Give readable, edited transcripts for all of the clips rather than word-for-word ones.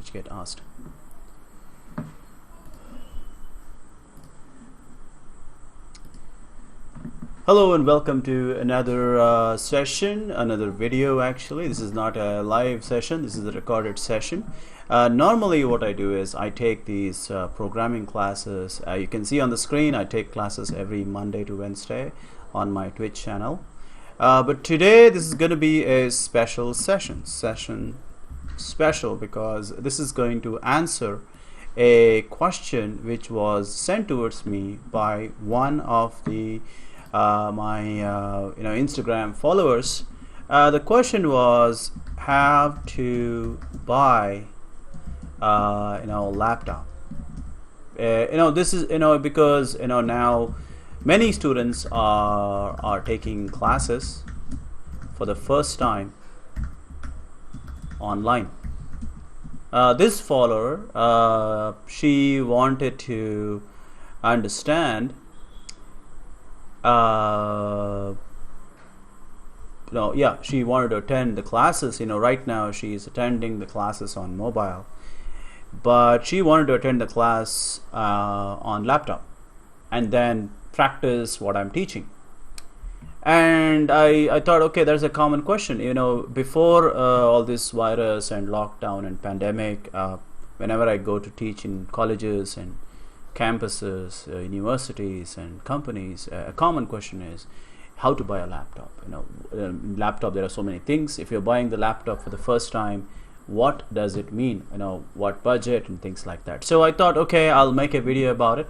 which get asked. Hello and welcome to another session, another video actually. This is not a live session, this is a recorded session. Normally what I do is I take these programming classes. You can see on the screen I take classes every Monday to Wednesday on my Twitch channel. But today this is going to be a special session special because this is going to answer a question which was sent towards me by one of the my Instagram followers. The question was how to buy laptop. This is because now many students are taking classes for the first time online. This follower, she wanted to understand she wanted to attend the classes. Right now she is attending the classes on mobile, but she wanted to attend the class on laptop and then practice what I'm teaching. And I thought, okay, there's a common question. Before all this virus and lockdown and pandemic, whenever I go to teach in colleges and campuses, universities and companies, a common question is how to buy a laptop. Laptop, there are so many things. If you're buying the laptop for the first time, what does it mean? What budget and things like that. So I thought, okay, I'll make a video about it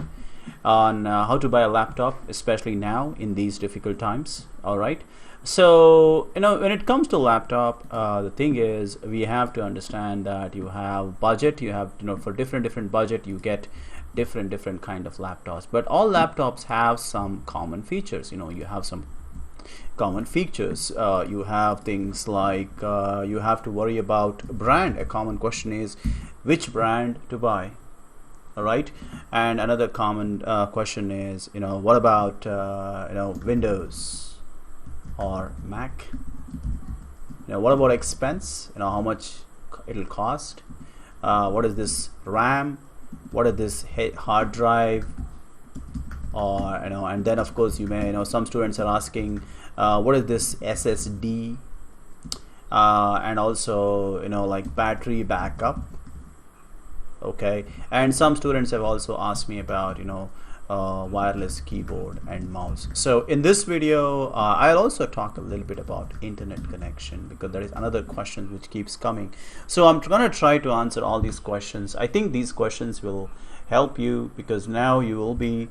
on how to buy a laptop, especially now in these difficult times. All right. So when it comes to laptop, the thing is we have to understand that you have budget. You have for different budget you get different kind of laptops, but all laptops have some common features. You have some common features. You have things like you have to worry about brand. A common question is which brand to buy. All right. And another common question is what about Windows or Mac. What about expense? How much it'll cost. What is this RAM? What is this hard drive? Or and then of course you may some students are asking what is this SSD, and also like battery backup. Okay. And some students have also asked me about wireless keyboard and mouse. So in this video I'll also talk a little bit about internet connection, because there is another question which keeps coming. So I'm gonna try to answer all these questions. I think these questions will help you, because now you will be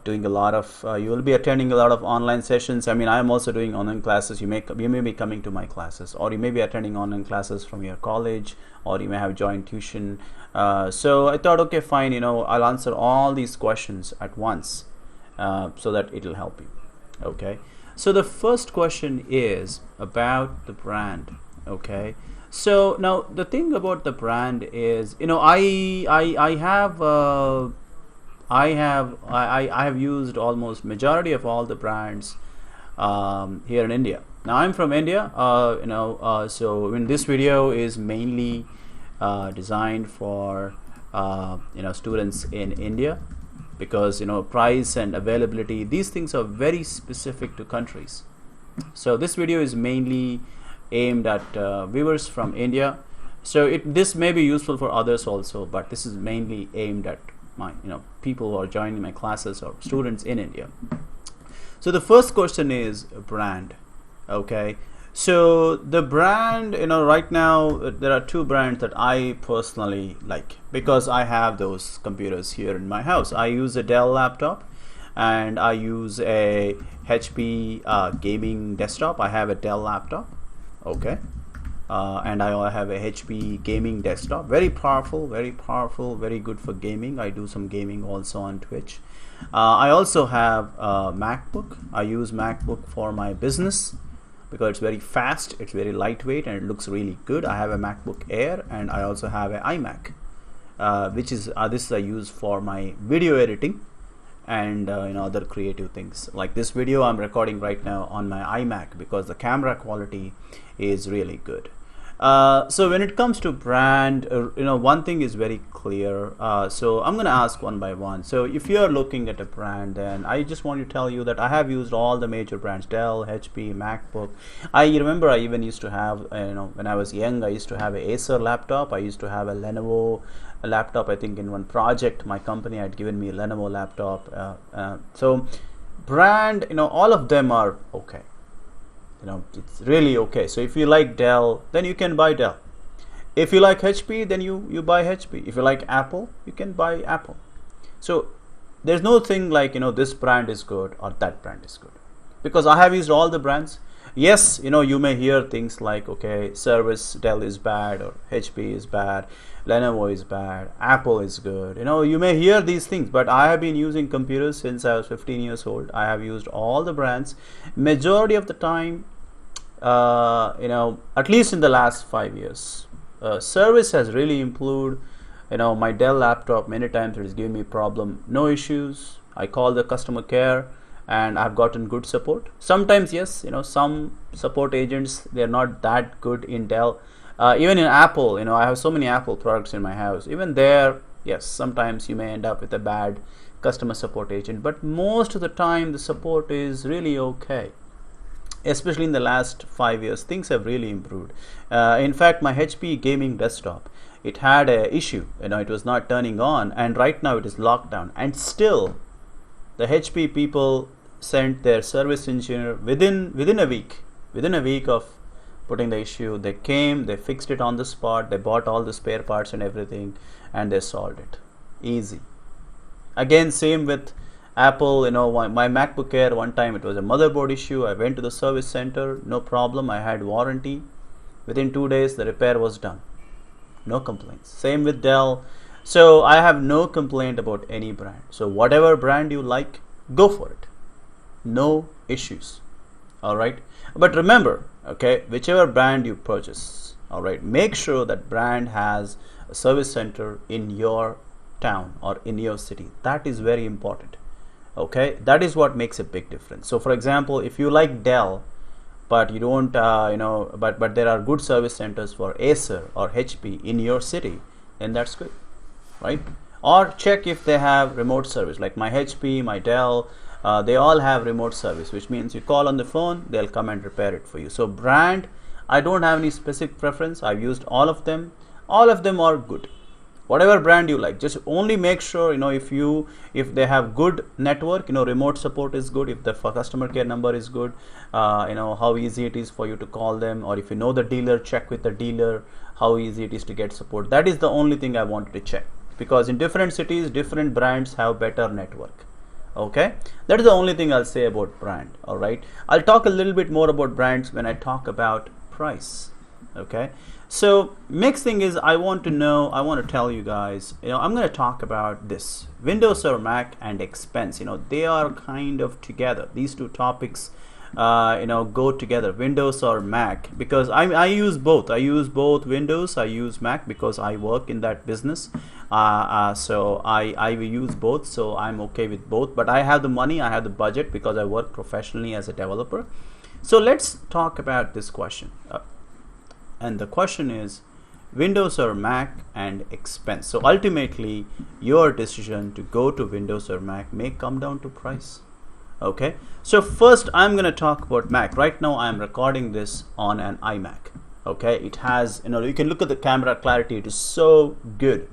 doing a lot of you will be attending a lot of online sessions. I mean, I am also doing online classes. You may be coming to my classes, or you may be attending online classes from your college, or you may have joined tuition. So I thought, okay, fine, I'll answer all these questions at once so that it'll help you. Okay. So the first question is about the brand. Okay. So now the thing about the brand is, I have used almost majority of all the brands here in India. Now I'm from India, so in this video is mainly designed for students in India, because price and availability, these things are very specific to countries. So this video is mainly aimed at viewers from India. So this may be useful for others also, but this is mainly aimed at my people who are joining my classes or students in India. So the first question is brand. Okay. So the brand, right now there are two brands that I personally like, because I have those computers here in my house. I use a Dell laptop and I use a HP gaming desktop. I have a Dell laptop. Okay. And I have a HP gaming desktop, very powerful, very good for gaming. I do some gaming also on Twitch. I also have a MacBook. I use MacBook for my business because it's very fast, it's very lightweight, and it looks really good. I have a MacBook Air, and I also have an iMac, which is this I use for my video editing and other creative things. Like this video I'm recording right now on my iMac because the camera quality is really good. So when it comes to brand, one thing is very clear. So I'm going to ask one by one. So if you're looking at a brand, then I just want to tell you that I have used all the major brands: Dell, HP, MacBook. I remember I even used to have, when I was young, I used to have a Acer laptop. I used to have a Lenovo laptop. I think in one project, my company had given me a Lenovo laptop. So brand, all of them are okay. It's really okay. So if you like Dell, then you can buy Dell. If you like HP, then you buy HP. If you like Apple, you can buy Apple. So there's no thing like this brand is good or that brand is good, because I have used all the brands. Yes, you may hear things like, okay, service, Dell is bad, or HP is bad, Lenovo is bad, Apple is good. You may hear these things, but I have been using computers since I was 15 years old. I have used all the brands. Majority of the time, at least in the last 5 years, service has really improved. My Dell laptop, many times it has given me problem, no issues. I call the customer care and I've gotten good support. Sometimes, yes, some support agents, they're not that good in Dell. Even in Apple, I have so many Apple products in my house. Even there, yes, sometimes you may end up with a bad customer support agent, but most of the time the support is really okay. Especially in the last 5 years, things have really improved. In fact, my HP gaming desktop, it had a issue. It was not turning on, and right now it is locked down. And still, the HP people sent their service engineer within a week of putting the issue. They came, they fixed it on the spot, they bought all the spare parts and everything, and they solved it. Easy. Again, same with Apple. My MacBook Air, one time it was a motherboard issue. I went to the service center, no problem. I had warranty. Within 2 days, the repair was done. No complaints. Same with Dell. So I have no complaint about any brand. So whatever brand you like, go for it. No issues. All right. But remember, okay, whichever brand you purchase, all right, make sure that brand has a service center in your town or in your city. That is very important. Okay, that is what makes a big difference. So for example, if you like Dell, but you don't, but there are good service centers for Acer or HP in your city, then that's good, right? Or check if they have remote service, like my HP, my Dell, they all have remote service, which means you call on the phone, they'll come and repair it for you. So brand, I don't have any specific preference. I've used all of them. All of them are good. Whatever brand you like, just only make sure, if they have good network, remote support is good, if the customer care number is good, how easy it is for you to call them, or if you know the dealer, check with the dealer how easy it is to get support. That is the only thing I wanted to check, because in different cities, different brands have better network. Okay, that is the only thing I'll say about brand. All right, I'll talk a little bit more about brands when I talk about price. Okay, so next thing is I want to tell you guys, I'm going to talk about this Windows or Mac and expense. They are kind of together. These two topics go together, Windows or Mac, because I use both. I use both Windows, I use Mac because I work in that business. So I will use both, so I'm okay with both, but I have the money, I have the budget, because I work professionally as a developer. So let's talk about this question. And the question is Windows or Mac and expense. So ultimately, your decision to go to Windows or Mac may come down to price. Okay, so first I'm going to talk about Mac. Right now I'm recording this on an iMac. Okay, it has, you can look at the camera clarity, it is so good.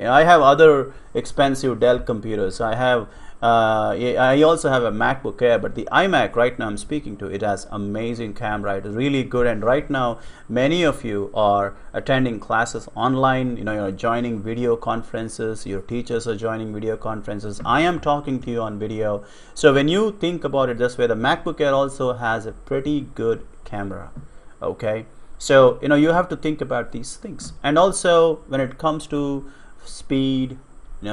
I have other expensive Dell computers. I also have a MacBook Air, but the iMac right now I'm speaking to, it has amazing camera. It is really good, and right now many of you are attending classes online. You're joining video conferences. Your teachers are joining video conferences. I am talking to you on video. So when you think about it this way, the MacBook Air also has a pretty good camera. Okay, so you have to think about these things. And also when it comes to speed,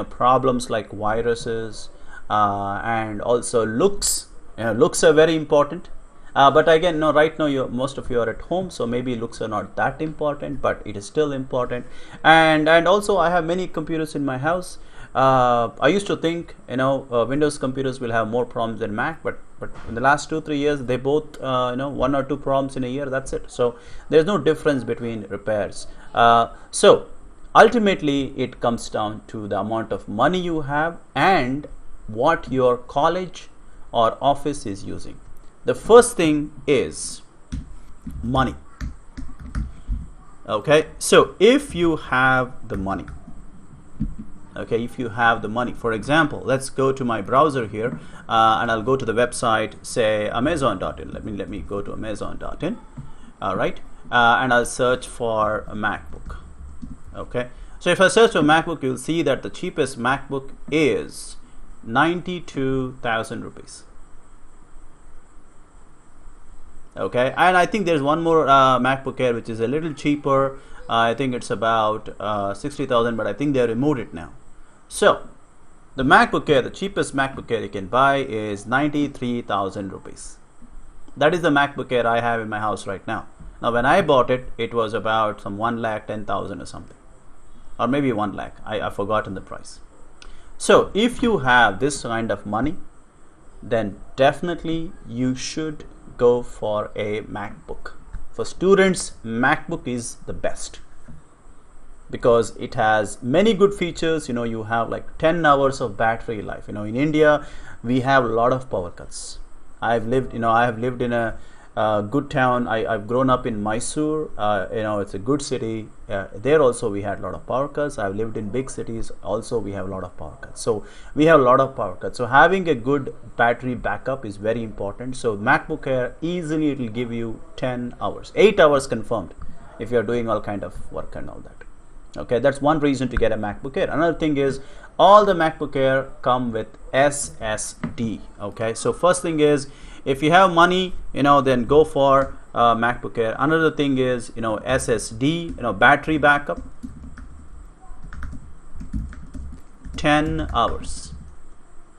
problems like viruses, and also looks. Looks are very important. But again, right now most of you are at home, so maybe looks are not that important, but it is still important. And also I have many computers in my house. I used to think, Windows computers will have more problems than Mac, but in the last 2-3 years, they both, 1 or 2 problems in a year. That's it. So there's no difference between repairs. So ultimately, it comes down to the amount of money you have and what your college or office is using. The first thing is money. Okay, so if you have the money, for example, let's go to my browser here, and I'll go to the website, say Amazon.in. Let me go to Amazon.in. All right, and I'll search for a MacBook. Okay, so if I search for MacBook, you'll see that the cheapest MacBook is 92,000 rupees. Okay, and I think there's one more MacBook Air which is a little cheaper. I think it's about 60,000, but I think they removed it now. So the MacBook Air, the cheapest MacBook Air you can buy is 93,000 rupees. That is the MacBook Air I have in my house right now. Now when I bought it, it was about some 1,10,000 or something, or maybe 1 lakh. I've forgotten the price. So if you have this kind of money, then definitely you should go for a MacBook. For students, MacBook is the best because it has many good features. You have like 10 hours of battery life. In India, we have a lot of power cuts. I have lived in a good town. I've grown up in Mysore. It's a good city. There also we had a lot of power cuts. I've lived in big cities. Also we have a lot of power cuts. So we have a lot of power cuts. So having a good battery backup is very important. So MacBook Air, easily it will give you 10 hours, 8 hours confirmed if you are doing all kind of work and all that. Okay, that's one reason to get a MacBook Air. Another thing is all the MacBook Air come with SSD. Okay, so first thing is, if you have money, then go for MacBook Air. Another thing is, SSD, battery backup, 10 hours,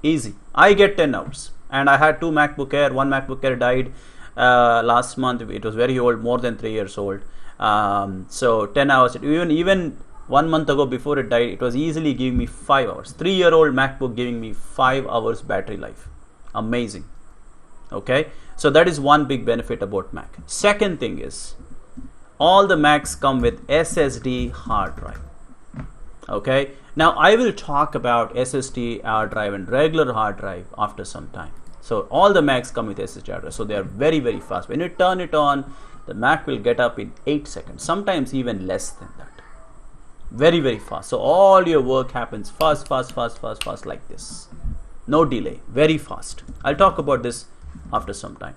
easy. I get 10 hours, and I had 2 MacBook Air. One MacBook Air died last month. It was very old, more than 3 years old. So 10 hours. Even 1 month ago, before it died, it was easily giving me 5 hours. 3-year-old MacBook giving me 5 hours battery life. Amazing. Okay, so that is one big benefit about Mac. Second thing is, all the Macs come with SSD hard drive. Okay, now I will talk about SSD hard drive and regular hard drive after some time. So all the Macs come with SSD hard drive, so they are very, very fast. When you turn it on, the Mac will get up in 8 seconds, sometimes even less than that. Very, very fast. So all your work happens fast like this. No delay, very fast. I'll talk about this after some time.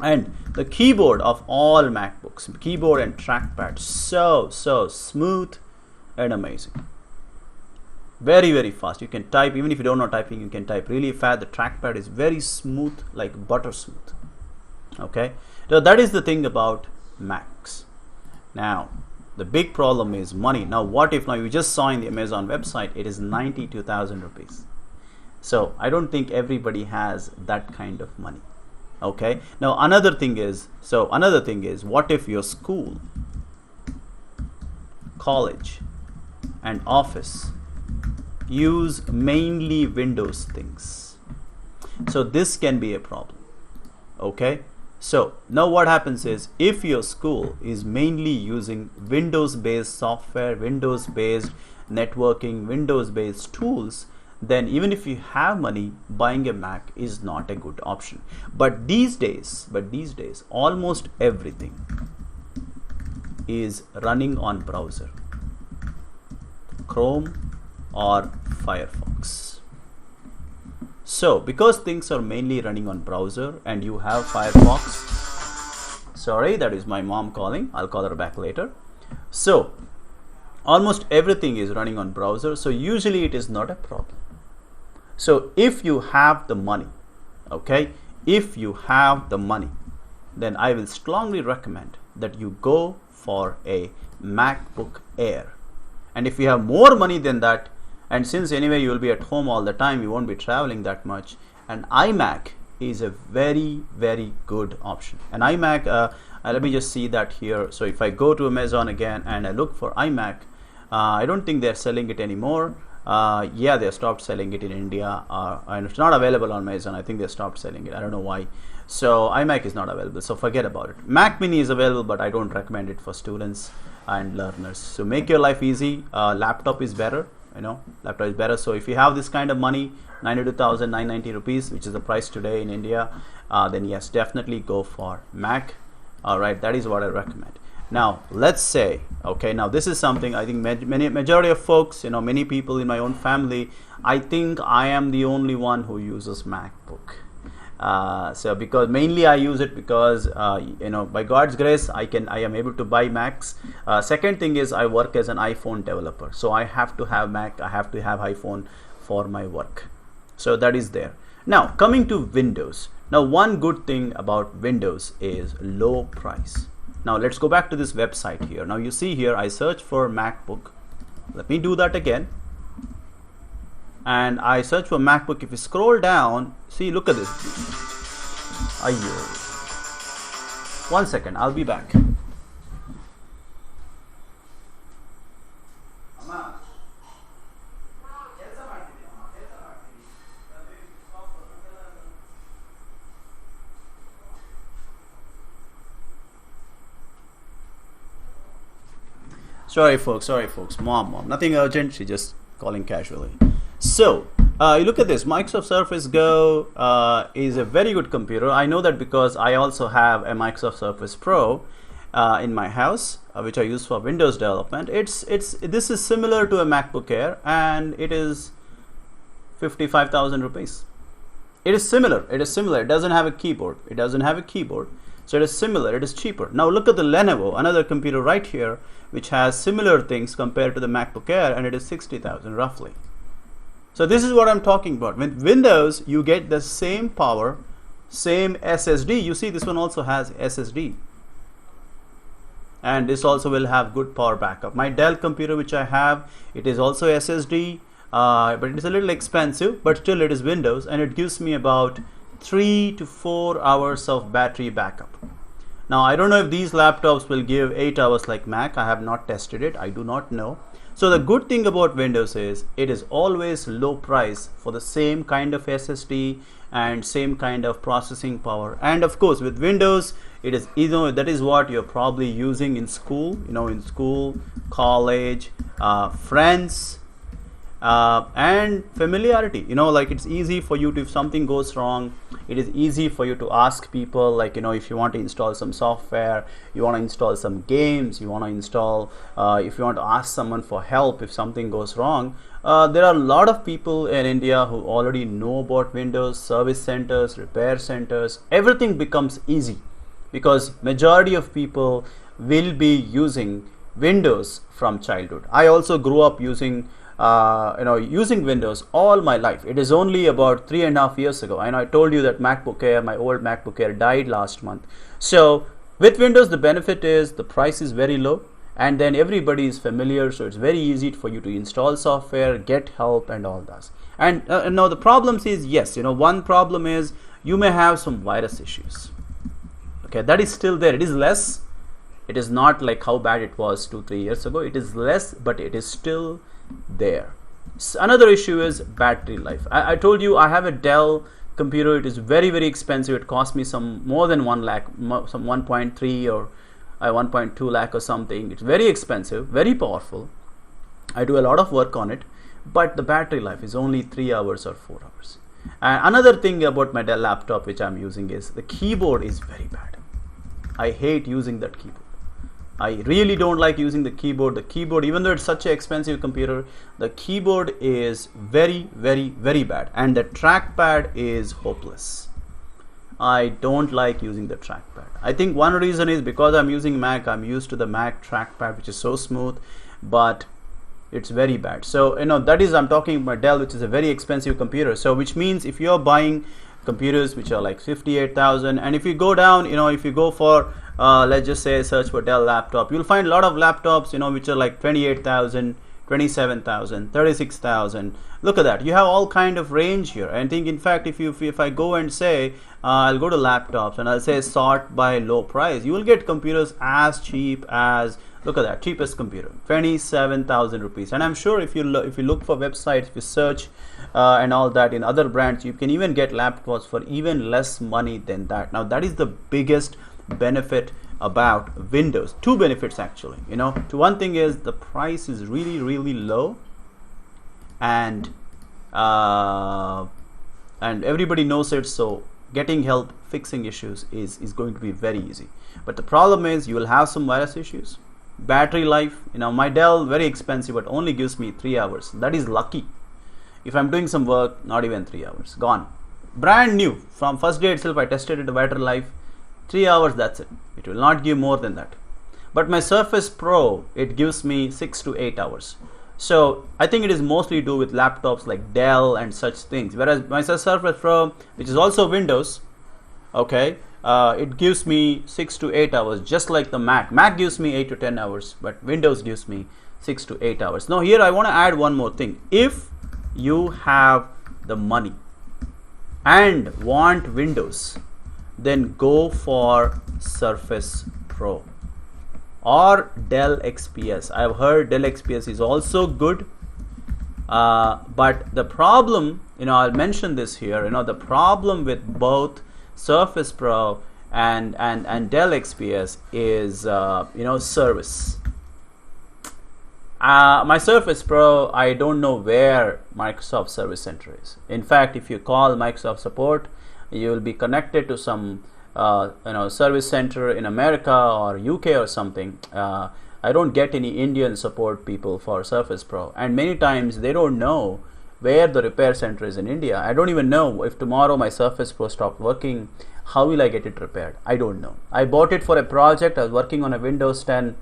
And the keyboard of all MacBooks, keyboard and trackpad, so smooth and amazing. Very, very fast. You can type, even if you don't know typing, you can type really fast. The trackpad is very smooth, like butter smooth. Okay, so that is the thing about Macs. Now the big problem is money. Now what if, now you just saw in the Amazon website, it is 92,000 rupees. So I don't think everybody has that kind of money. Okay, now another thing is, what if your school, college and office use mainly Windows things? So this can be a problem. Okay, so now what happens is, if your school is mainly using Windows based software, Windows based networking, Windows based tools, then even if you have money, buying a Mac is not a good option. But these days, almost everything is running on browser, Chrome or Firefox. So because things are mainly running on browser and you have Firefox, sorry, that is my mom calling, I'll call her back later. So almost everything is running on browser, so usually it is not a problem. So if you have the money, okay, then I will strongly recommend that you go for a MacBook Air. And if you have more money than that, and since anyway you will be at home all the time, you won't be traveling that much, an iMac is a very, very good option. An iMac, let me just see that here. So if I go to Amazon again and I look for iMac, I don't think they're selling it anymore. Yeah, they stopped selling it in India, and it's not available on Amazon. I think they stopped selling it. I don't know why. So iMac is not available, so forget about it. Mac Mini is available, but I don't recommend it for students and learners. So make your life easy. Laptop is better. Laptop is better. So if you have this kind of money, 92,990 rupees, which is the price today in India, then yes, definitely go for Mac. All right, that is what I recommend. Now let's say, okay, now this is something I think majority of folks, many people in my own family, I think I am the only one who uses MacBook. So because mainly I use it because by God's grace I am able to buy Macs. Second thing is I work as an iPhone developer, so I have to have Mac, I have to have iPhone for my work. So that is there. Now coming to Windows. Now one good thing about Windows is low price. Now let's go back to this website here. Now you see here I search for MacBook. Let me do that again. And I search for MacBook. If you scroll down, see, look at this. Ayyo. 1 second, I'll be back. Sorry folks, mom, nothing urgent, she just calling casually. So you look at this. Microsoft Surface Go is a very good computer. I know that because I also have a Microsoft Surface Pro in my house, which I use for Windows development. This is similar to a MacBook Air, and it is 55,000 rupees. It is similar. It doesn't have a keyboard. So it is similar. It is cheaper. Now look at the Lenovo, another computer right here, which has similar things compared to the MacBook Air, and it is 60,000 roughly. So this is what I'm talking about. With Windows, you get the same power, same SSD. You see, this one also has SSD. And this also will have good power backup. My Dell computer, which I have, it is also SSD, but it is a little expensive, but still it is Windows, and it gives me about 3 to 4 hours of battery backup. Now, I don't know if these laptops will give 8 hours like Mac. I have not tested it. I do not know. So the good thing about Windows is it is always low price for the same kind of SSD and same kind of processing power. And of course with Windows, it is that is what you're probably using in school, college, friends, and familiarity. Like it's easy for you to, if something goes wrong, it is easy for you to ask people, like if you want to install some software, you want to install some games, you want to install if you want to ask someone for help if something goes wrong. There are a lot of people in India who already know about Windows, service centers, repair centers. Everything becomes easy because majority of people will be using Windows from childhood. I also grew up using Windows all my life. It is only about 3.5 years ago, and I told you that MacBook Air, my old MacBook Air, died last month. So with Windows, the benefit is the price is very low, and then everybody is familiar, so it's very easy for you to install software, get help, and all that. And now the problems is, yes, one problem is you may have some virus issues. Okay, that is still there. It is less. It is not like how bad it was 2-3 years ago. It is less, but it is still there. Another issue is battery life. I told you I have a Dell computer. It is very, very expensive. It cost me some more than 1 lakh, some 1.3 or 1.2 lakh or something. It's very expensive, very powerful. I do a lot of work on it, but the battery life is only 3 hours or 4 hours. Another thing about my Dell laptop which I'm using is the keyboard is very bad. I hate using that keyboard. I really don't like using the keyboard. The keyboard, even though it's such an expensive computer, the keyboard is very, very, very bad. And the trackpad is hopeless. I don't like using the trackpad. I think one reason is because I'm using Mac, I'm used to the Mac trackpad, which is so smooth, but it's very bad. So, that is, I'm talking about Dell, which is a very expensive computer. So, which means if you're buying computers which are like 58,000, and if you go down, if you go for let's just say search for Dell laptop, you'll find a lot of laptops which are like 28,000, 27,000, 36,000. Look at that. You have all kind of range here. I think, in fact, if I go and say I'll go to laptops and I'll say sort by low price, you will get computers as cheap as, look at that, cheapest computer, 27,000 rupees. And I'm sure if you look for websites, if you search and all that in other brands, you can even get laptops for even less money than that. Now that is the biggest benefit about Windows. Two benefits actually. One thing is the price is really, really low, and everybody knows it, so getting help fixing issues is going to be very easy. But the problem is you will have some virus issues. Battery life, my Dell, very expensive, but only gives me 3 hours. That is lucky. If I'm doing some work, not even 3 hours, gone. Brand new, from first day itself I tested it, the battery life, 3 hours, that's it. It will not give more than that. But my Surface Pro, it gives me 6 to 8 hours. So I think it is mostly do with laptops like Dell and such things. Whereas my Surface Pro, which is also Windows, okay, it gives me 6 to 8 hours, just like the Mac. Mac gives me 8 to 10 hours, but Windows gives me 6 to 8 hours. Now here I want to add one more thing. If you have the money and want Windows, then go for Surface Pro or Dell XPS. I've heard Dell XPS is also good, but the problem, I'll mention this here, the problem with both Surface Pro and Dell XPS is service. My Surface Pro, I don't know where Microsoft Service Center is. In fact, if you call Microsoft support, you will be connected to some service center in America or UK or something. I don't get any Indian support people for Surface Pro, and many times they don't know where the repair center is in India. I don't even know if tomorrow my Surface Pro stopped working, how will I get it repaired? I don't know. I bought it for a project. I was working on a Windows 10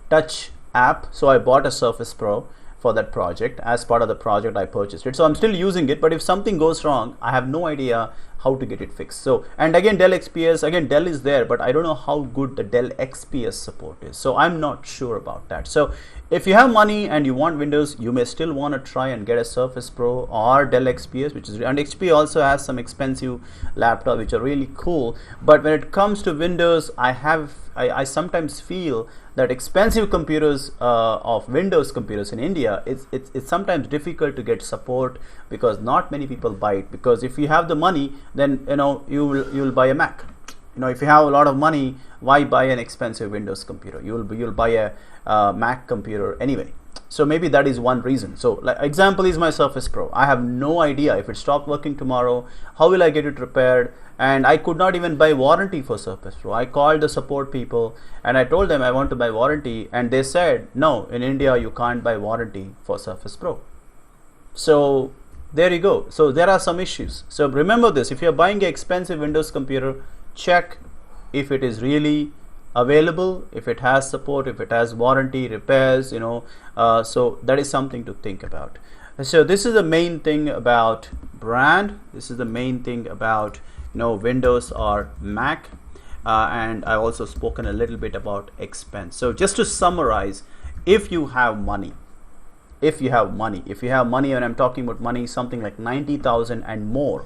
touch app, so I bought a Surface Pro for that project. As part of the project I purchased it, so I'm still using it, but if something goes wrong, I have no idea how to get it fixed. So, and again, Dell XPS, again Dell is there, but I don't know how good the Dell XPS support is, so I'm not sure about that. So if you have money and you want Windows, you may still want to try and get a Surface Pro or Dell XPS, which is, and XP also has some expensive laptops which are really cool. But when it comes to Windows, I sometimes feel that expensive computers of Windows computers in India, it's sometimes difficult to get support because not many people buy it. Because if you have the money, then you will buy a Mac. If you have a lot of money, why buy an expensive Windows computer? You'll buy a Mac computer anyway. So maybe that is one reason. So like example is my Surface Pro. I have no idea if it stopped working tomorrow, how will I get it repaired? And I could not even buy warranty for Surface Pro. I called the support people and I told them I want to buy warranty, and they said no, in India you can't buy warranty for Surface Pro. So there you go. So there are some issues. So remember this, if you're buying an expensive Windows computer, check if it is really available, if it has support, if it has warranty, repairs, so that is something to think about. So this is the main thing about brand. This is the main thing about Windows or Mac, and I've also spoken a little bit about expense. So just to summarize, if you have money, and I'm talking about money, something like 90,000 and more,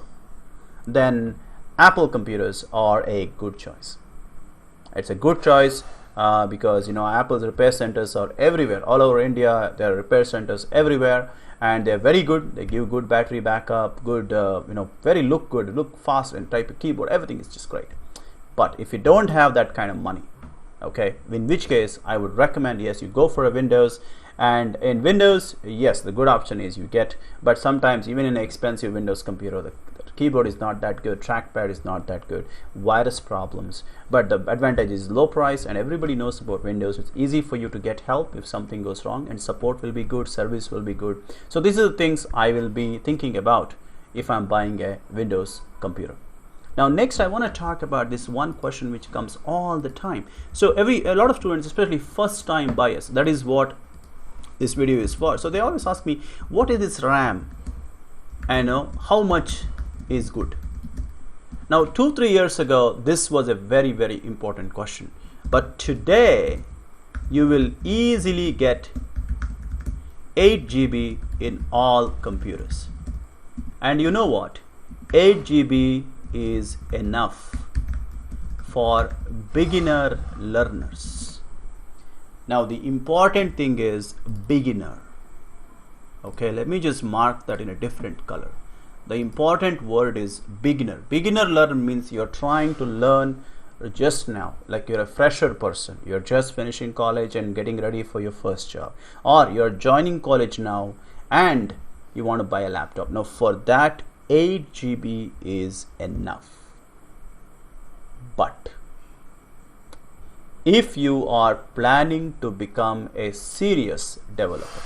then Apple computers are a good choice. It's a good choice because Apple's repair centers are everywhere, all over India. There are repair centers everywhere, and they're very good. They give good battery backup, good look fast, and type a keyboard. Everything is just great. But if you don't have that kind of money, okay, in which case I would recommend, yes, you go for a Windows. And in Windows, yes, the good option is you get, but sometimes even in an expensive Windows computer, the keyboard is not that good, trackpad is not that good, virus problems. But the advantage is low price, and everybody knows about Windows. It's easy for you to get help if something goes wrong, and support will be good, service will be good. So these are the things I will be thinking about if I'm buying a Windows computer. Now next I want to talk about this one question which comes all the time. So a lot of students, especially first time buyers, that is what this video is for. So they always ask me, what is this RAM, and how much is good? Now 2-3 years ago this was a very, very important question, but today you will easily get 8 GB in all computers. And you know what? 8 GB is enough for beginner learners. Now the important thing is beginner. Okay, let me just mark that in a different color. The important word is beginner. Beginner learner means you're trying to learn just now, like you're a fresher person, you're just finishing college and getting ready for your first job, or you're joining college now and you want to buy a laptop. Now for that, 8 GB is enough. But if you are planning to become a serious developer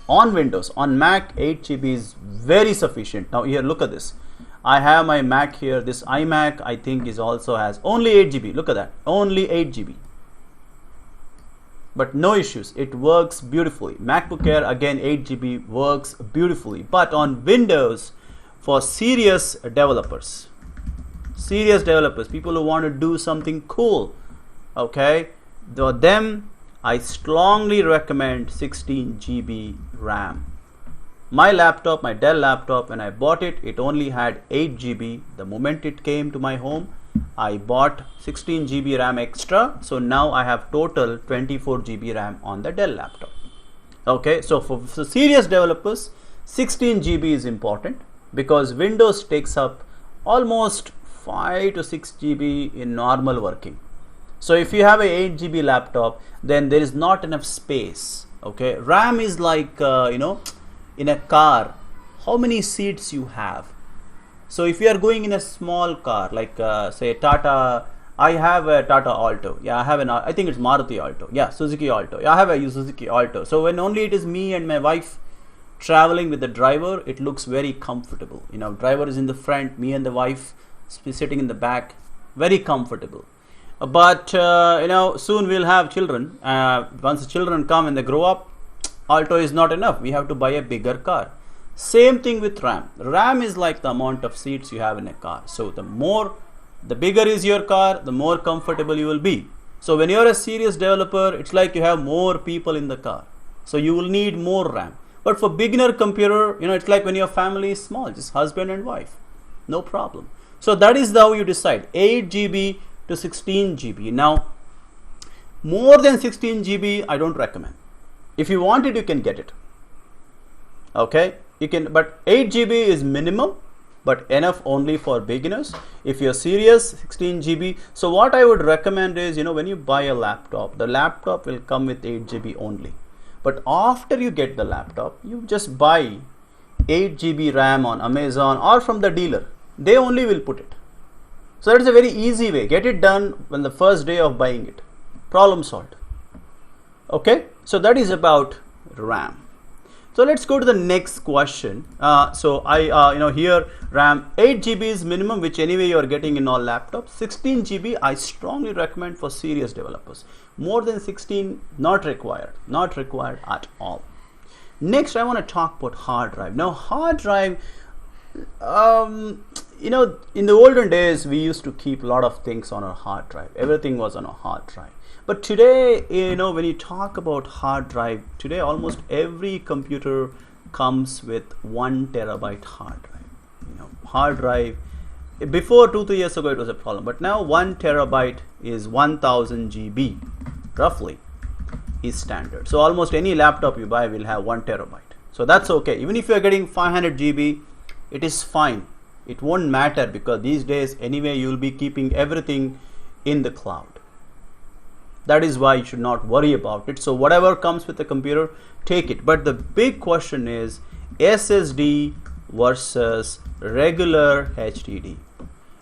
on Windows, on Mac, 8 GB is very sufficient. Now here, look at this. I have my Mac here. This iMac I think is also has only 8 GB. Look at that, only 8 GB. But no issues, it works beautifully. MacBook Air again 8 GB works beautifully. But on Windows, for serious developers, people who want to do something cool, okay, for them I strongly recommend 16 GB RAM. My laptop, my Dell laptop, when I bought it, it only had 8 GB. The moment it came to my home, I bought 16 GB RAM extra. So now I have total 24 GB RAM on the Dell laptop. Okay, so for serious developers, 16 GB is important because Windows takes up almost 5 to 6 GB in normal working. So if you have a 8 GB laptop, then there is not enough space. Okay, RAM is like in a car, how many seats you have. So if you are going in a small car, like say Tata, I have a Tata Alto. Yeah, I think it's Maruti Alto. Yeah, Suzuki Alto. Yeah, I have a Suzuki Alto. So when only it is me and my wife traveling with the driver, it looks very comfortable. Driver is in the front, me and the wife sitting in the back, very comfortable. But soon we'll have children. Once the children come and they grow up, Alto is not enough. We have to buy a bigger car. Same thing with RAM. RAM is like the amount of seats you have in a car. So the bigger is your car, the more comfortable you will be. So when you're a serious developer, it's like you have more people in the car. So you will need more RAM. But for beginner computer, it's like when your family is small, just husband and wife. No problem. So that is how you decide. 8 GB to 16 GB. Now, more than 16 GB, I don't recommend. If you want it, you can get it. Okay, you can, but 8 GB is minimum, but enough only for beginners. If you're serious, 16 GB. So what I would recommend is, when you buy a laptop, the laptop will come with 8 GB only. But after you get the laptop, you just buy 8 GB RAM on Amazon or from the dealer. They only will put it. So that's a very easy way. Get it done when the first day of buying it. Problem solved. Okay, so that is about RAM. So let's go to the next question. So I here RAM 8 GB is minimum, which anyway you are getting in all laptops. 16 GB I strongly recommend for serious developers. More than 16 not required at all. Next I want to talk about hard drive. Now hard drive, in the olden days we used to keep a lot of things on a hard drive. Everything was on a hard drive. But today, when you talk about hard drive, today almost every computer comes with 1 terabyte hard drive. Hard drive, before 2-3 years ago it was a problem, but now 1 terabyte is 1000 GB, roughly, is standard. So almost any laptop you buy will have 1 terabyte. So that's okay. Even if you're getting 500 GB, it is fine. It won't matter because these days anyway you will be keeping everything in the cloud. That is why you should not worry about it. So whatever comes with the computer, take it. But the big question is SSD versus regular HDD.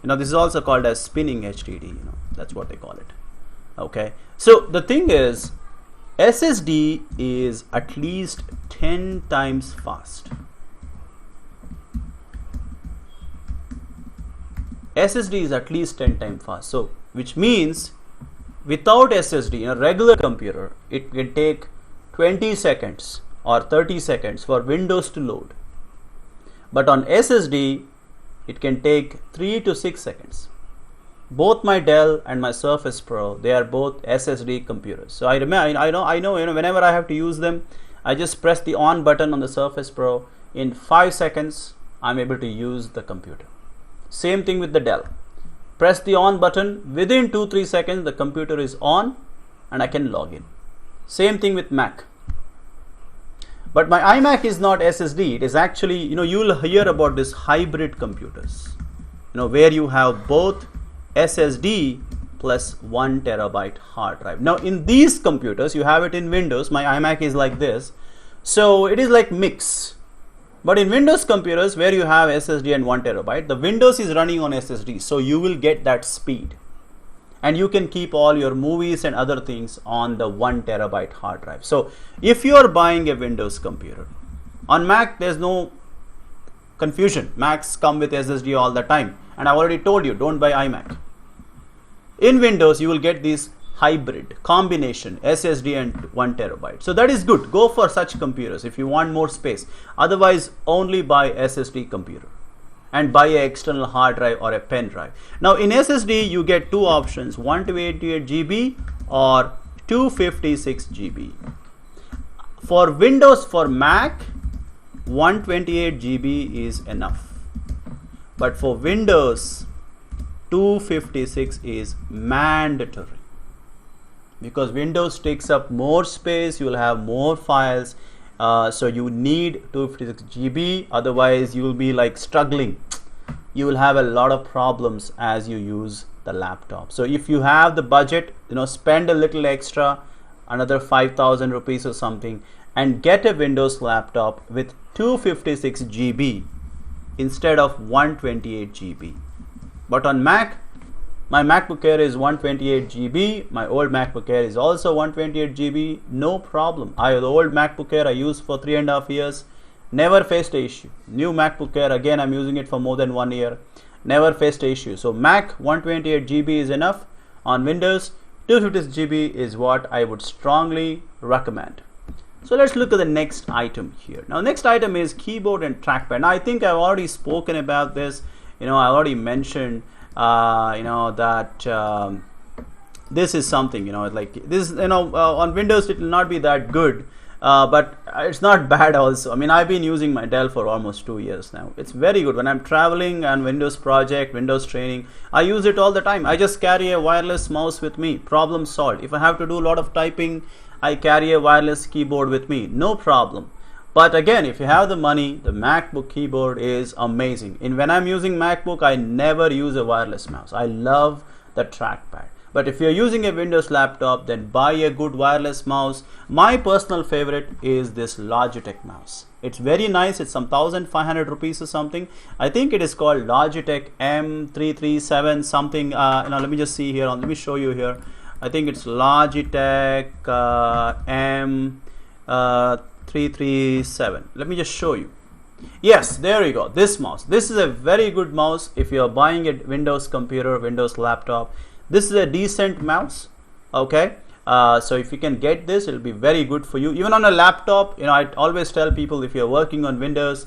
This is also called as spinning HDD. That's what they call it. Okay. So the thing is, SSD is at least 10 times fast. SSD is at least 10 times fast. So which means without SSD in a regular computer, it can take 20 seconds or 30 seconds for Windows to load. But on SSD, it can take 3 to 6 seconds. Both my Dell and my Surface Pro, they are both SSD computers. So I know, whenever I have to use them, I just press the on button on the Surface Pro. In 5 seconds, I'm able to use the computer. Same thing with the Dell. Press the on button, within 2-3 seconds the computer is on and I can log in. Same thing with Mac. But my iMac is not SSD. It is actually, you'll hear about this hybrid computers, where you have both SSD plus 1 terabyte hard drive. Now in these computers, you have it in Windows. My iMac is like this. So it is like mix. But in Windows computers where you have SSD and 1 terabyte, the Windows is running on SSD. So you will get that speed. And you can keep all your movies and other things on the 1 terabyte hard drive. So if you are buying a Windows computer, on Mac there's no confusion. Macs come with SSD all the time. And I already told you, don't buy iMac. In Windows, you will get this hybrid combination SSD and 1 terabyte. So that is good. Go for such computers if you want more space. Otherwise, only buy SSD computer and buy an external hard drive or a pen drive. Now in SSD, you get two options, 128 GB or 256 GB. For Windows, for Mac, 128 GB is enough. But for Windows, 256 is mandatory. Because Windows takes up more space, you will have more files. So you need 256 GB, otherwise you will be like struggling. You will have a lot of problems as you use the laptop. So if you have the budget, spend a little extra, another 5,000 rupees or something, and get a Windows laptop with 256 GB instead of 128 GB. But on Mac, my MacBook Air is 128 GB. My old MacBook Air is also 128 GB. No problem. The old MacBook Air I used for 3.5 years. Never faced an issue. New MacBook Air, again I'm using it for more than 1 year. Never faced an issue. So Mac 128 GB is enough. On Windows, 256 GB is what I would strongly recommend. So let's look at the next item here. Now next item is keyboard and trackpad. Now I think I've already spoken about this. I already mentioned that this is something, like this, on Windows it will not be that good, but it's not bad also. I mean, I've been using my Dell for almost 2 years now. It's very good. When I'm traveling and Windows project, Windows training, I use it all the time. I just carry a wireless mouse with me. Problem solved. If I have to do a lot of typing, I carry a wireless keyboard with me. No problem. But again, if you have the money, the MacBook keyboard is amazing. And when I'm using MacBook, I never use a wireless mouse. I love the trackpad. But if you're using a Windows laptop, then buy a good wireless mouse. My personal favorite is this Logitech mouse. It's very nice. It's some 1,500 rupees or something. I think it is called Logitech M337 something. Let me just see here. Let me show you here. I think it's Logitech M337. Let me just show you. Yes, there you go. This mouse. This is a very good mouse if you are buying a Windows computer, Windows laptop. This is a decent mouse. Okay. So if you can get this, it'll be very good for you. Even on a laptop, I always tell people, if you're working on Windows,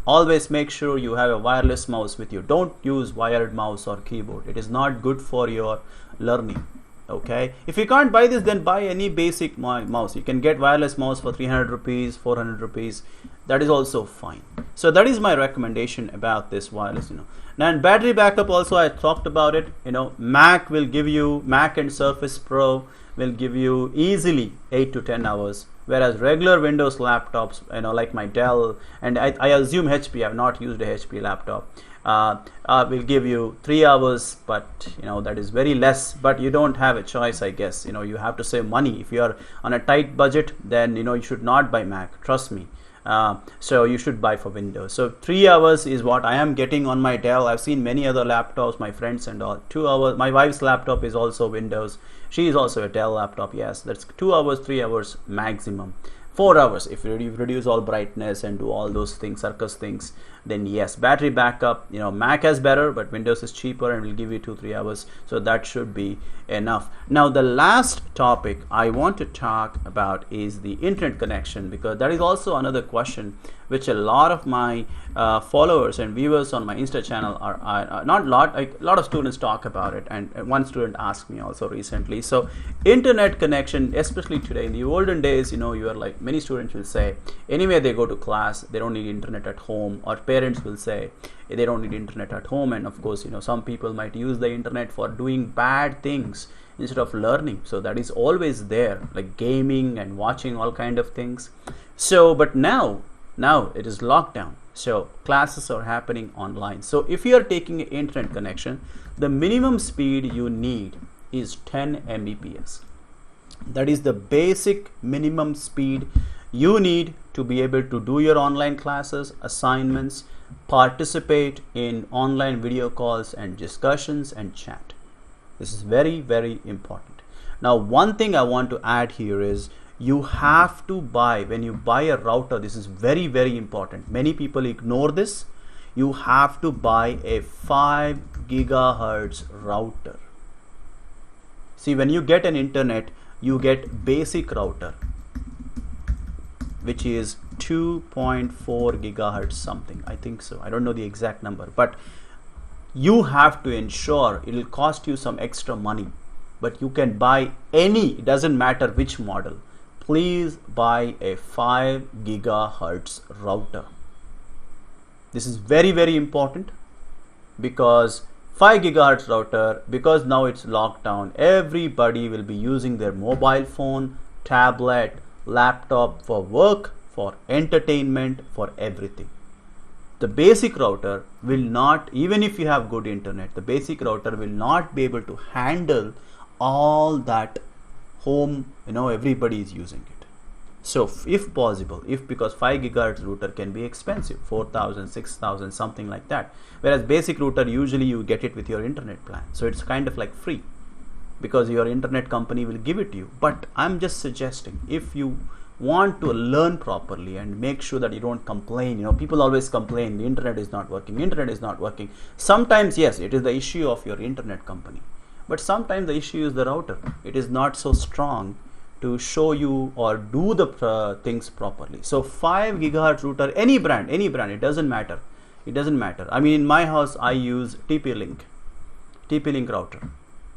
always make sure you have a wireless mouse with you. Don't use wired mouse or keyboard. It is not good for your learning. Okay, if you can't buy this, then buy any basic mouse. You can get wireless mouse for 300 rupees, 400 rupees. That is also fine. So that is my recommendation about this wireless. Now, in battery backup also, I talked about it. Mac and Surface Pro will give you easily 8 to 10 hours, whereas regular Windows laptops, like my Dell, and I assume HP, I have not used a HP laptop, will give you 3 hours, but that is very less. But you don't have a choice, I guess. You have to save money. If you are on a tight budget, then you should not buy Mac, trust me. So you should buy for Windows. So 3 hours is what I am getting on my Dell. I've seen many other laptops, my friends and all. 2 hours. My wife's laptop is also Windows. She is also a Dell laptop. Yes, that's 2 hours, 3 hours maximum. 4 hours if you reduce all brightness and do all those things, circus things, then yes. Battery backup, Mac is better, but Windows is cheaper and will give you 2-3 hours, so that should be enough. Now the last topic I want to talk about is the internet connection, because that is also another question which a lot of my followers and viewers on my Insta channel are not a lot of students talk about it, and one student asked me also recently. So internet connection, especially today, in the olden days, you are like many students will say anyway they go to class, they don't need internet at home, or parents will say they don't need internet at home. And of course, some people might use the internet for doing bad things instead of learning. So that is always there, like gaming and watching all kind of things. So but now it is locked down, so classes are happening online. So if you are taking an internet connection, the minimum speed you need is 10 Mbps. That is the basic minimum speed you need to be able to do your online classes, assignments, participate in online video calls and discussions and chat. This is very, very important. Now, one thing I want to add here is you have to buy, when you buy a router, this is very, very important. Many people ignore this. You have to buy a 5 gigahertz router. See, when you get an internet, you get basic router, which is 2.4 gigahertz something. I think so. I don't know the exact number, but you have to ensure it will cost you some extra money, but you can buy any, it doesn't matter which model. Please buy a 5 gigahertz router. This is very, very important, because 5 gigahertz router, because now it's locked down, everybody will be using their mobile phone, tablet, laptop for work, for entertainment, for everything. The basic router will not, even if you have good internet, the basic router will not be able to handle all that home, everybody is using it. So if possible, because 5 gigahertz router can be expensive, 4,000, 6,000, something like that. Whereas basic router, usually you get it with your internet plan. So it's kind of like free, because your internet company will give it to you. But I'm just suggesting, if you want to learn properly and make sure that you don't complain, people always complain, the internet is not working. Sometimes, yes, it is the issue of your internet company. But sometimes the issue is the router. It is not so strong to show you or do the things properly. So 5 gigahertz router, any brand, it doesn't matter. I mean, in my house, I use TP-Link router.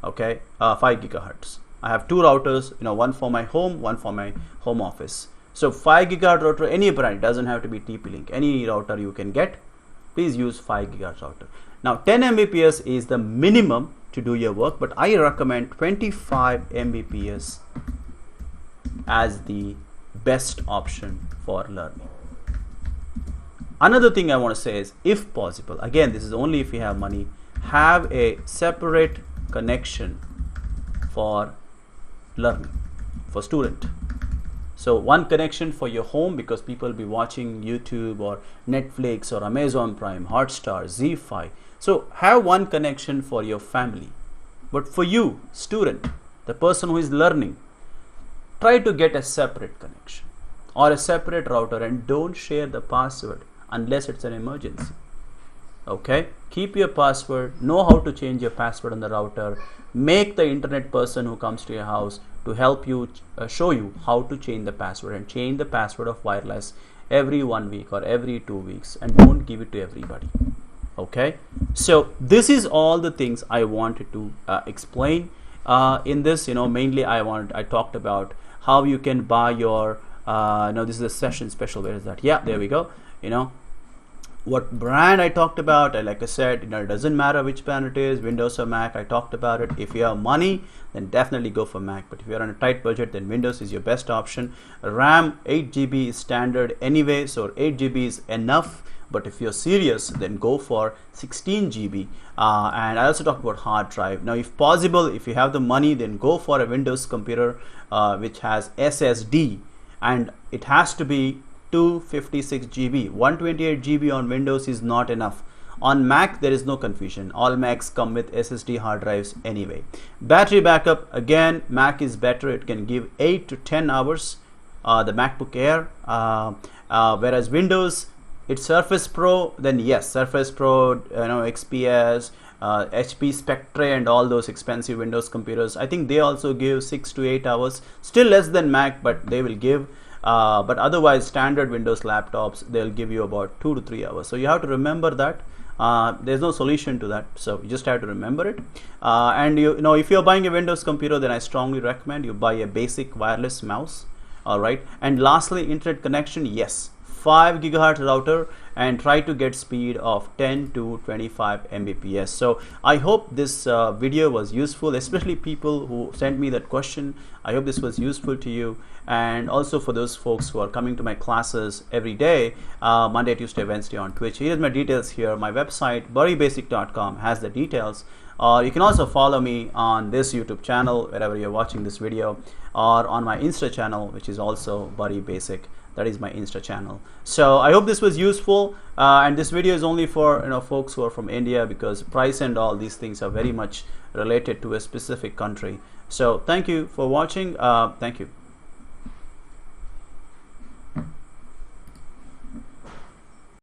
Okay, 5 gigahertz. I have two routers, one for my home, one for my home office. So 5 gigahertz router, any brand, it doesn't have to be TP-Link. Any router you can get, please use 5 gigahertz router. Now 10 Mbps is the minimum to do your work, but I recommend 25 Mbps as the best option for learning. Another thing I want to say is, if possible, again, this is only if you have money, have a separate connection for learning, for student. So one connection for your home, because people will be watching YouTube or Netflix or Amazon Prime, Hotstar, ZEE5. So have one connection for your family. But for you, student, the person who is learning, try to get a separate connection or a separate router, and don't share the password unless it's an emergency. Okay, keep your password, know how to change your password on the router, make the internet person who comes to your house to help you, show you how to change the password, and change the password of wireless every 1 week or every 2 weeks, and don't give it to everybody. Okay, so this is all the things I wanted to explain in this. Mainly I talked about how you can buy your this is a session special. Where is that? Yeah, there we go. What brand I talked about, like I said, it doesn't matter which brand it is, Windows or Mac. I talked about it. If you have money, then definitely go for Mac, but if you're on a tight budget, then Windows is your best option. RAM 8 GB is standard anyway, so 8 GB is enough. But if you're serious, then go for 16 GB. And I also talked about hard drive. Now, if possible, if you have the money, then go for a Windows computer which has SSD, and it has to be 256 GB. 128 GB on Windows is not enough. On Mac, there is no confusion. All Macs come with SSD hard drives anyway. Battery backup, again, Mac is better. It can give 8 to 10 hours, the MacBook Air. Whereas Windows, it's Surface Pro, then yes, Surface Pro, XPS, HP Spectre, and all those expensive Windows computers, I think they also give 6 to 8 hours, still less than Mac, but they will give. But otherwise, standard Windows laptops, they'll give you about 2 to 3 hours. So you have to remember that. There's no solution to that, so you just have to remember it. And if you're buying a Windows computer, then I strongly recommend you buy a basic wireless mouse. All right, and lastly, internet connection, yes, 5 gigahertz router, and try to get speed of 10 to 25 Mbps. So I hope this video was useful, especially people who sent me that question. I hope this was useful to you, and also for those folks who are coming to my classes every day, Monday, Tuesday, Wednesday on Twitch. Here's my details here. My website burrybasic.com has the details. You can also follow me on this YouTube channel wherever you're watching this video, or on my Insta channel, which is also Burry Basic. That is my Insta channel. So I hope this was useful, and this video is only for folks who are from India, because price and all these things are very much related to a specific country. So thank you for watching. Thank you.